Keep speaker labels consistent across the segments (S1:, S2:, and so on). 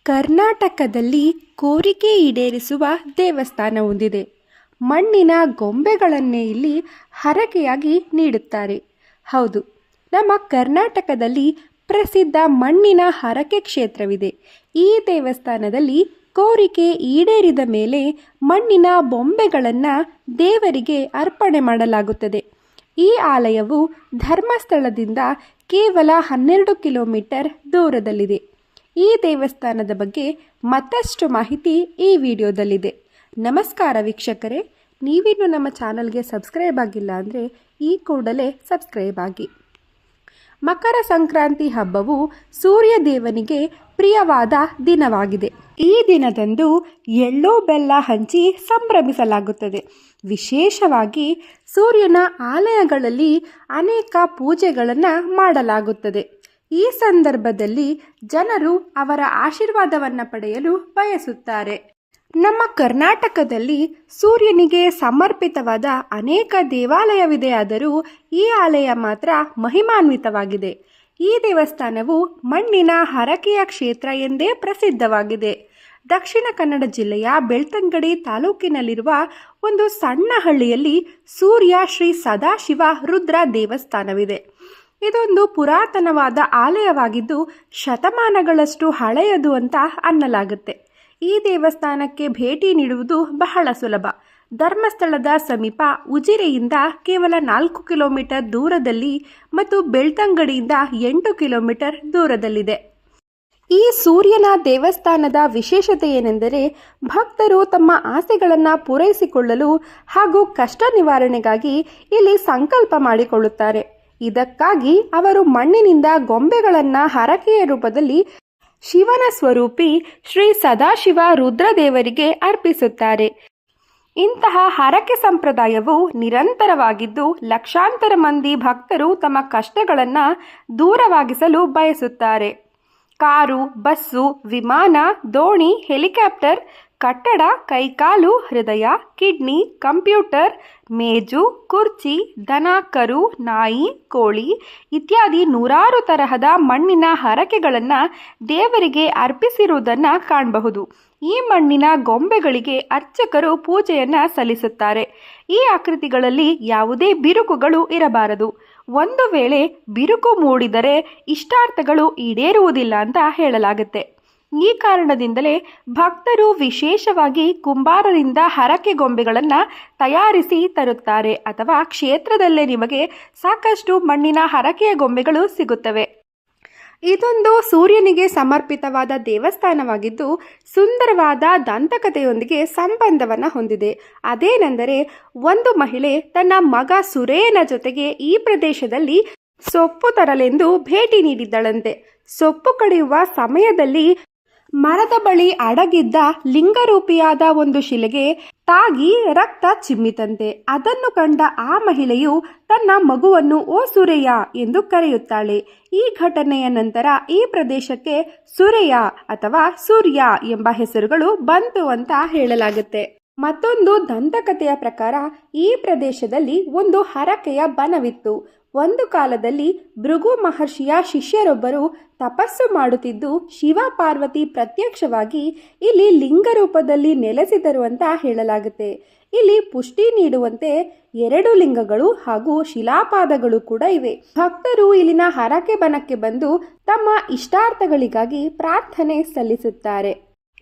S1: ಕರ್ನಾಟಕದಲ್ಲಿ ಕೋರಿಕೆ ಈಡೇರಿಸುವ ದೇವಸ್ಥಾನ ಹೊಂದಿದೆ. ಮಣ್ಣಿನ ಗೊಂಬೆಗಳನ್ನೇ ಇಲ್ಲಿ ಹರಕೆಯಾಗಿ ನೀಡುತ್ತಾರೆ. ಹೌದು, ನಮ್ಮ ಕರ್ನಾಟಕದಲ್ಲಿ ಪ್ರಸಿದ್ಧ ಮಣ್ಣಿನ ಹರಕೆ ಕ್ಷೇತ್ರವಿದೆ. ಈ ದೇವಸ್ಥಾನದಲ್ಲಿ ಕೋರಿಕೆ ಈಡೇರಿದ ಮೇಲೆ ಮಣ್ಣಿನ ಬೊಂಬೆಗಳನ್ನು ದೇವರಿಗೆ ಅರ್ಪಣೆ ಮಾಡಲಾಗುತ್ತದೆ. ಈ ಆಲಯವು ಧರ್ಮಸ್ಥಳದಿಂದ ಕೇವಲ 12 ಕಿಲೋಮೀಟರ್ ದೂರದಲ್ಲಿದೆ. ಈ ದೇವಸ್ಥಾನದ ಬಗ್ಗೆ ಮತ್ತಷ್ಟು ಮಾಹಿತಿ ಈ ವಿಡಿಯೋದಲ್ಲಿದೆ. ನಮಸ್ಕಾರ ವೀಕ್ಷಕರೇ, ನೀವಿನ್ನು ನಮ್ಮ ಚಾನಲ್ಗೆ ಸಬ್ಸ್ಕ್ರೈಬ್ ಆಗಿಲ್ಲ ಅಂದರೆ ಈ ಕೂಡಲೇ ಸಬ್ಸ್ಕ್ರೈಬ್ ಆಗಿ. ಮಕರ ಸಂಕ್ರಾಂತಿ ಹಬ್ಬವು ಸೂರ್ಯ ದೇವನಿಗೆ ಪ್ರಿಯವಾದ ದಿನವಾಗಿದೆ. ಈ ದಿನದಂದು ಎಳ್ಳು ಬೆಲ್ಲ ಹಂಚಿ ಸಂಭ್ರಮಿಸಲಾಗುತ್ತದೆ. ವಿಶೇಷವಾಗಿ ಸೂರ್ಯನ ಆಲಯಗಳಲ್ಲಿ ಅನೇಕ ಪೂಜೆಗಳನ್ನು ಮಾಡಲಾಗುತ್ತದೆ. ಈ ಸಂದರ್ಭದಲ್ಲಿ ಜನರು ಅವರ ಆಶೀರ್ವಾದವನ್ನು ಪಡೆಯಲು ಬಯಸುತ್ತಾರೆ. ನಮ್ಮ ಕರ್ನಾಟಕದಲ್ಲಿ ಸೂರ್ಯನಿಗೆ ಸಮರ್ಪಿತವಾದ ಅನೇಕ ದೇವಾಲಯವಿದೆಯಾದರೂ ಈ ಆಲಯ ಮಾತ್ರ ಮಹಿಮಾನ್ವಿತವಾಗಿದೆ. ಈ ದೇವಸ್ಥಾನವು ಮಣ್ಣಿನ ಹರಕೆಯ ಕ್ಷೇತ್ರ ಎಂದೇ ಪ್ರಸಿದ್ಧವಾಗಿದೆ. ದಕ್ಷಿಣ ಕನ್ನಡ ಜಿಲ್ಲೆಯ ಬೆಳ್ತಂಗಡಿ ತಾಲೂಕಿನಲ್ಲಿರುವ ಒಂದು ಸಣ್ಣ ಹಳ್ಳಿಯಲ್ಲಿ ಸೂರ್ಯ ಶ್ರೀ ಸದಾಶಿವ ರುದ್ರ ದೇವಸ್ಥಾನವಿದೆ. ಇದೊಂದು ಪುರಾತನವಾದ ಆಲಯವಾಗಿದ್ದು ಶತಮಾನಗಳಷ್ಟು ಹಳೆಯದು ಅಂತ ಅನ್ನಲಾಗುತ್ತೆ. ಈ ದೇವಸ್ಥಾನಕ್ಕೆ ಭೇಟಿ ನೀಡುವುದು ಬಹಳ ಸುಲಭ. ಧರ್ಮಸ್ಥಳದ ಸಮೀಪ ಉಜಿರೆಯಿಂದ ಕೇವಲ 4 ಕಿಲೋಮೀಟರ್ ದೂರದಲ್ಲಿ ಮತ್ತು ಬೆಳ್ತಂಗಡಿಯಿಂದ 8 ಕಿಲೋಮೀಟರ್ ದೂರದಲ್ಲಿದೆ. ಈ ಸೂರ್ಯನ ದೇವಸ್ಥಾನದ ವಿಶೇಷತೆ ಏನೆಂದರೆ, ಭಕ್ತರು ತಮ್ಮ ಆಸೆಗಳನ್ನು ಪೂರೈಸಿಕೊಳ್ಳಲು ಹಾಗೂ ಕಷ್ಟ ನಿವಾರಣೆಗಾಗಿ ಇಲ್ಲಿ ಸಂಕಲ್ಪ ಮಾಡಿಕೊಳ್ಳುತ್ತಾರೆ. ಇದಕ್ಕಾಗಿ ಅವರು ಮಣ್ಣಿನಿಂದ ಗೊಂಬೆಗಳನ್ನು ಹರಕೆಯ ರೂಪದಲ್ಲಿ ಶಿವನ ಸ್ವರೂಪಿ ಶ್ರೀ ಸದಾಶಿವ ರುದ್ರದೇವರಿಗೆ ಅರ್ಪಿಸುತ್ತಾರೆ. ಇಂತಹ ಹರಕೆ ಸಂಪ್ರದಾಯವು ನಿರಂತರವಾಗಿದ್ದು ಲಕ್ಷಾಂತರ ಮಂದಿ ಭಕ್ತರು ತಮ್ಮ ಕಷ್ಟಗಳನ್ನು ದೂರವಾಗಿಸಲು ಬಯಸುತ್ತಾರೆ. ಕಾರು, ಬಸ್ಸು, ವಿಮಾನ, ದೋಣಿ, ಹೆಲಿಕಾಪ್ಟರ್, ಕಟ್ಟಡ, ಕೈಕಾಲು, ಹೃದಯ, ಕಿಡ್ನಿ, ಕಂಪ್ಯೂಟರ್, ಮೇಜು, ಕುರ್ಚಿ, ದನ, ಕರು, ನಾಯಿ, ಕೋಳಿ ಇತ್ಯಾದಿ ನೂರಾರು ತರಹದ ಮಣ್ಣಿನ ಹರಕೆಗಳನ್ನು ದೇವರಿಗೆ ಅರ್ಪಿಸಿರುವುದನ್ನು ಕಾಣಬಹುದು. ಈ ಮಣ್ಣಿನ ಗೊಂಬೆಗಳಿಗೆ ಅರ್ಚಕರು ಪೂಜೆಯನ್ನು ಸಲ್ಲಿಸುತ್ತಾರೆ. ಈ ಆಕೃತಿಗಳಲ್ಲಿ ಯಾವುದೇ ಬಿರುಕುಗಳು ಇರಬಾರದು. ಒಂದು ವೇಳೆ ಬಿರುಕು ಮೂಡಿದರೆ ಇಷ್ಟಾರ್ಥಗಳು ಈಡೇರುವುದಿಲ್ಲ ಅಂತ ಹೇಳಲಾಗುತ್ತೆ. ಈ ಕಾರಣದಿಂದಲೇ ಭಕ್ತರು ವಿಶೇಷವಾಗಿ ಕುಂಬಾರರಿಂದ ಹರಕೆ ಗೊಂಬೆಗಳನ್ನು ತಯಾರಿಸಿ ತರುತ್ತಾರೆ ಅಥವಾ ಕ್ಷೇತ್ರದಲ್ಲೇ ನಿಮಗೆ ಸಾಕಷ್ಟು ಮಣ್ಣಿನ ಹರಕೆಯ ಗೊಂಬೆಗಳು ಸಿಗುತ್ತವೆ. ಇದೊಂದು ಸೂರ್ಯನಿಗೆ ಸಮರ್ಪಿತವಾದ ದೇವಸ್ಥಾನವಾಗಿದ್ದು ಸುಂದರವಾದ ದಂತಕಥೆಯೊಂದಿಗೆ ಸಂಬಂಧವನ್ನು ಹೊಂದಿದೆ. ಅದೇನೆಂದರೆ, ಒಂದು ಮಹಿಳೆ ತನ್ನ ಮಗ ಸುರೇನ ಜೊತೆಗೆ ಈ ಪ್ರದೇಶದಲ್ಲಿ ಸೊಪ್ಪು ತರಲೆಂದು ಭೇಟಿ ನೀಡಿದ್ದಳಂತೆ. ಸೊಪ್ಪು ಕಡಿಯುವ ಸಮಯದಲ್ಲಿ ಮರದ ಬಳಿ ಅಡಗಿದ್ದ ಲಿಂಗರೂಪಿಯಾದ ಒಂದು ಶಿಲೆಗೆ ತಾಗಿ ರಕ್ತ ಚಿಮ್ಮಿತಂತೆ. ಅದನ್ನು ಕಂಡ ಆ ಮಹಿಳೆಯು ತನ್ನ ಮಗುವನ್ನು ಓ ಸುರೇಯ ಎಂದು ಕರೆಯುತ್ತಾಳೆ. ಈ ಘಟನೆಯ ನಂತರ ಈ ಪ್ರದೇಶಕ್ಕೆ ಸುರೇಯ ಅಥವಾ ಸೂರ್ಯ ಎಂಬ ಹೆಸರುಗಳು ಬಂತು ಅಂತ ಹೇಳಲಾಗುತ್ತೆ. ಮತ್ತೊಂದು ದಂತಕಥೆಯ ಪ್ರಕಾರ ಈ ಪ್ರದೇಶದಲ್ಲಿ ಒಂದು ಹರಕೆಯ ಬನವಿತ್ತು. ಒಂದು ಕಾಲದಲ್ಲಿ ಭೃಗು ಮಹರ್ಷಿಯ ಶಿಷ್ಯರೊಬ್ಬರು ತಪಸ್ಸು ಮಾಡುತ್ತಿದ್ದು ಶಿವ ಪಾರ್ವತಿ ಪ್ರತ್ಯಕ್ಷವಾಗಿ ಇಲ್ಲಿ ಲಿಂಗ ರೂಪದಲ್ಲಿ ನೆಲೆಸಿದರು ಅಂತ ಹೇಳಲಾಗುತ್ತೆ. ಇಲ್ಲಿ ಪುಷ್ಟಿ ನೀಡುವಂತೆ 2 ಲಿಂಗಗಳು ಹಾಗೂ ಶಿಲಾಪಾದಗಳು ಕೂಡ ಇವೆ. ಭಕ್ತರು ಇಲ್ಲಿನ ಹರಕೆ ಬನಕ್ಕೆ ಬಂದು ತಮ್ಮ ಇಷ್ಟಾರ್ಥಗಳಿಗಾಗಿ ಪ್ರಾರ್ಥನೆ ಸಲ್ಲಿಸುತ್ತಾರೆ.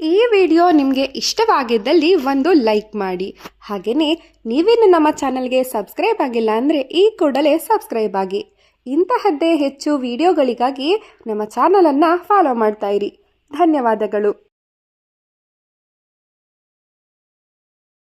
S1: ಈ ವಿಡಿಯೋ ನಿಮಗೆ ಇಷ್ಟವಾಗಿದ್ದಲ್ಲಿ ಒಂದು ಲೈಕ್ ಮಾಡಿ. ಹಾಗೆಯೇ ನೀವಿನ್ನು ನಮ್ಮ ಚಾನಲ್ಗೆ ಸಬ್ಸ್ಕ್ರೈಬ್ ಆಗಿಲ್ಲ ಅಂದರೆ ಈ ಕೂಡಲೇ ಸಬ್ಸ್ಕ್ರೈಬ್ ಆಗಿ. ಇಂತಹದ್ದೇ ಹೆಚ್ಚು ವಿಡಿಯೋಗಳಿಗಾಗಿ ನಮ್ಮ ಚಾನಲನ್ನು ಫಾಲೋ ಮಾಡ್ತಾ ಇರಿ. ಧನ್ಯವಾದಗಳು.